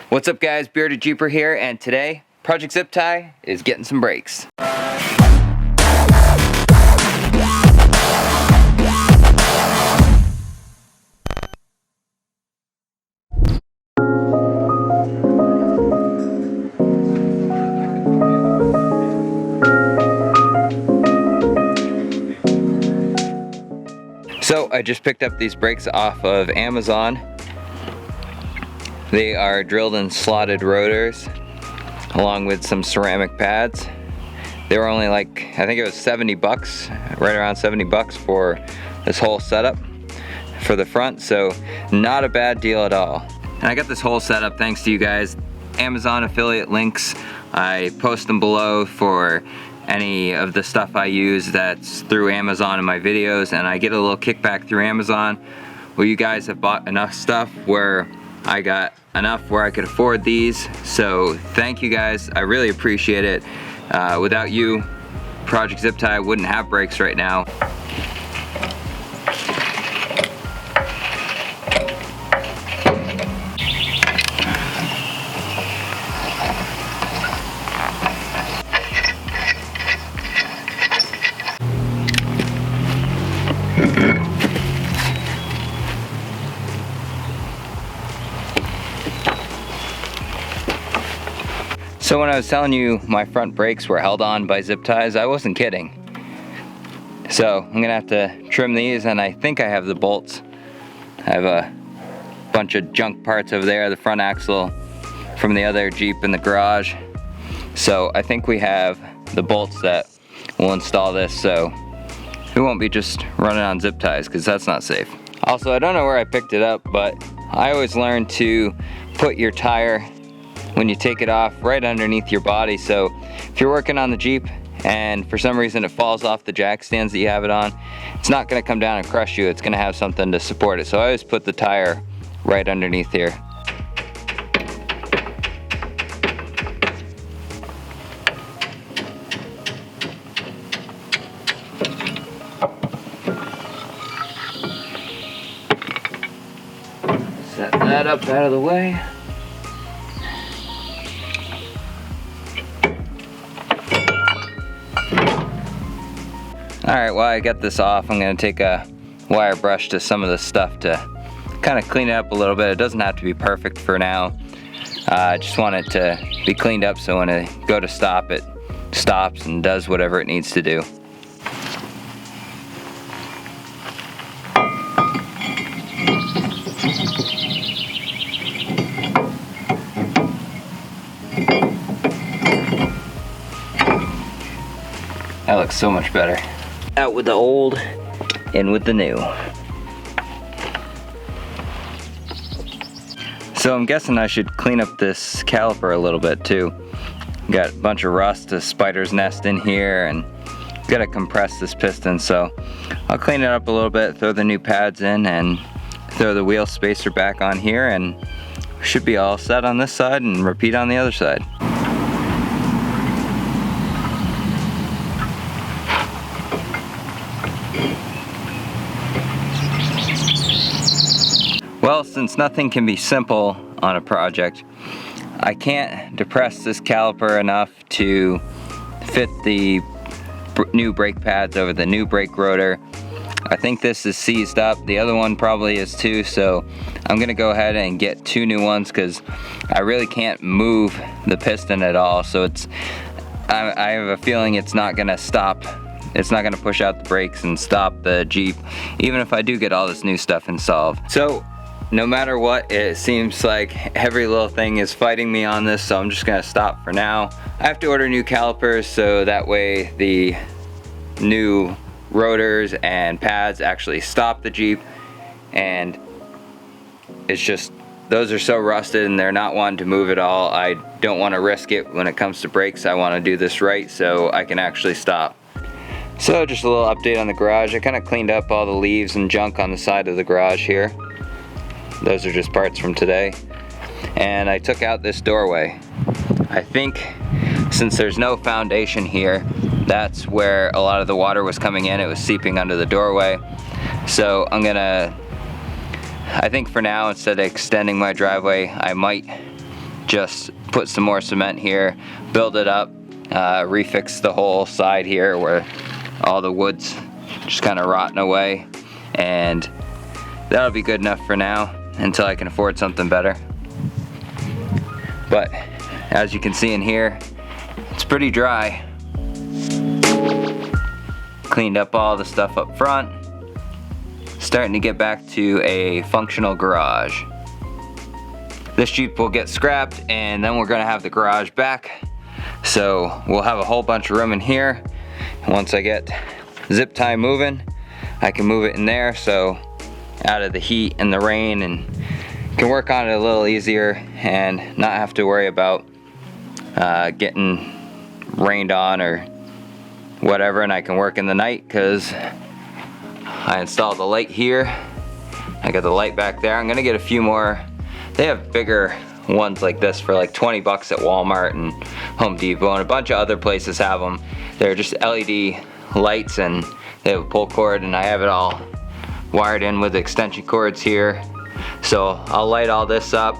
What's up guys, Bearded Jeeper here, and today Project ZipTie is getting some brakes. So I just picked up these brakes off of Amazon. They are drilled and slotted rotors along with some ceramic pads. They were only like, I think it was 70 bucks, right around 70 bucks for this whole setup for the front, so not a bad deal at all. And I got this whole setup thanks to you guys. Amazon affiliate links, I post them below for any of the stuff I use that's through Amazon in my videos, and I get a little kickback through Amazon. Well, you guys have bought enough stuff where I got enough where I could afford these, so thank you guys, I really appreciate it. Without you, Project ZipTie wouldn't have brakes right now. So when I was telling you my front brakes were held on by zip ties, I wasn't kidding. So I'm gonna have to trim these, and I think I have the bolts. I have a bunch of junk parts over there, the front axle from the other Jeep in the garage. So I think we have the bolts that will install this, so we won't be just running on zip ties, because that's not safe. Also, I don't know where I picked it up, but I always learned to put your tire when you take it off right underneath your body. So if you're working on the Jeep and for some reason it falls off the jack stands that you have it on, it's not going to come down and crush you. It's going to have something to support it. So I always put the tire right underneath here. Set that up out of the way. Alright, while I get this off, I'm going to take a wire brush to some of the stuff to kind of clean it up a little bit. It doesn't have to be perfect for now. I just want it to be cleaned up so when I go to stop, it stops and does whatever it needs to do. That looks so much better. Out with the old, in with the new. So I'm guessing I should clean up this caliper a little bit too. Got a bunch of rust, a spider's nest in here, and gotta compress this piston, so I'll clean it up a little bit, throw the new pads in, and throw the wheel spacer back on here, and should be all set on this side and repeat on the other side. Well, since nothing can be simple on a project, I can't depress this caliper enough to fit the new brake pads over the new brake rotor. I think this is seized up. The other one probably is too, so I'm gonna go ahead and get two new ones because I really can't move the piston at all. So I have a feeling it's not gonna stop. It's not gonna push out the brakes and stop the Jeep, even if I do get all this new stuff installed. So no matter what, it seems like every little thing is fighting me on this, so I'm just gonna stop for now. I have to order new calipers so that way the new rotors and pads actually stop the Jeep, and it's just, those are so rusted and they're not wanting to move at all. I don't want to risk it when it comes to brakes. I want to do this right so I can actually stop. So just a little update on the garage. I kind of cleaned up all the leaves and junk on the side of the garage here. Those are just parts from today. And I took out this doorway. I think since there's no foundation here, that's where a lot of the water was coming in. It was seeping under the doorway. So I think for now, instead of extending my driveway, I might just put some more cement here, build it up, refix the whole side here where all the wood's just kind of rotting away, and that'll be good enough for now until I can afford something better. But as you can see in here, it's pretty dry. Cleaned up all the stuff up front, starting to get back to a functional garage. This Jeep will get scrapped and then we're gonna have the garage back. So we'll have a whole bunch of room in here. Once I get ZipTie moving, I can move it in there, so out of the heat and the rain, and can work on it a little easier and not have to worry about getting rained on or whatever. And I can work in the night because I installed the light here. I got the light back there. I'm gonna get a few more. They have bigger ones like this for like 20 bucks at Walmart and Home Depot, and a bunch of other places have them. They're just LED lights and they have a pull cord, and I have it all wired in with extension cords here. So I'll light all this up,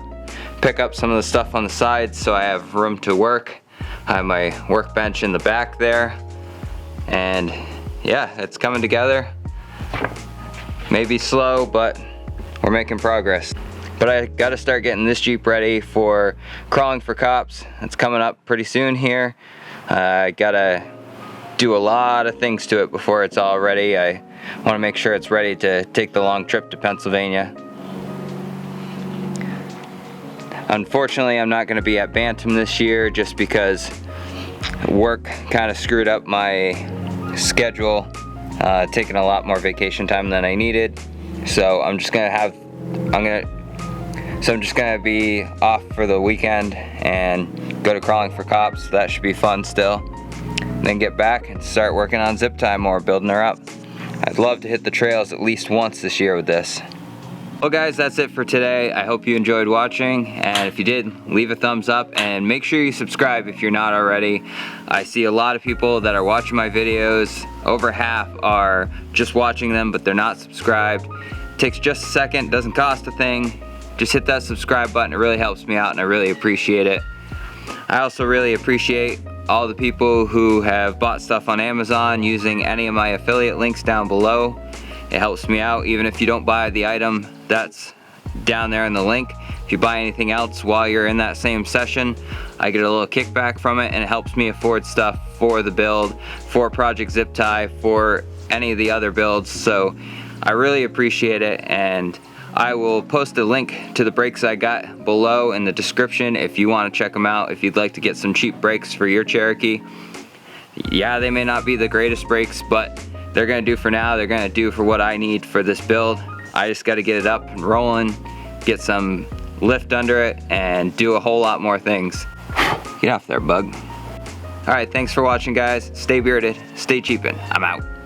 pick up some of the stuff on the sides so I have room to work. I have my workbench in the back there, and yeah, it's coming together. Maybe slow, but we're making progress. But I gotta start getting this Jeep ready for crawling for cops. It's coming up pretty soon here. I gotta do a lot of things to it before it's all ready. I wanna make sure it's ready to take the long trip to Pennsylvania. Unfortunately, I'm not gonna be at Bantam this year just because work kind of screwed up my schedule, taking a lot more vacation time than I needed. So I'm just gonna be off for the weekend and go to crawling for cops. That should be fun still. Then get back and start working on ZipTie more, building her up. I'd love to hit the trails at least once this year with this. Well guys, that's it for today. I hope you enjoyed watching, and if you did, leave a thumbs up and make sure you subscribe if you're not already. I see a lot of people that are watching my videos. Over half are just watching them, but they're not subscribed. It takes just a second, doesn't cost a thing. Just hit that subscribe button, it really helps me out and I really appreciate it. I also really appreciate all the people who have bought stuff on Amazon using any of my affiliate links down below. It helps me out. Even if you don't buy the item that's down there in the link, if you buy anything else while you're in that same session, I get a little kickback from it, and it helps me afford stuff for the build, for Project ZipTie, for any of the other builds. So I really appreciate it, and I will post a link to the brakes I got below in the description if you want to check them out, if you'd like to get some cheap brakes for your Cherokee. Yeah, they may not be the greatest brakes, but they're gonna do for now. They're gonna do for what I need for this build. I just gotta get it up and rolling, get some lift under it, and do a whole lot more things. Get off there, bug. All right, thanks for watching, guys. Stay bearded, stay cheapin'. I'm out.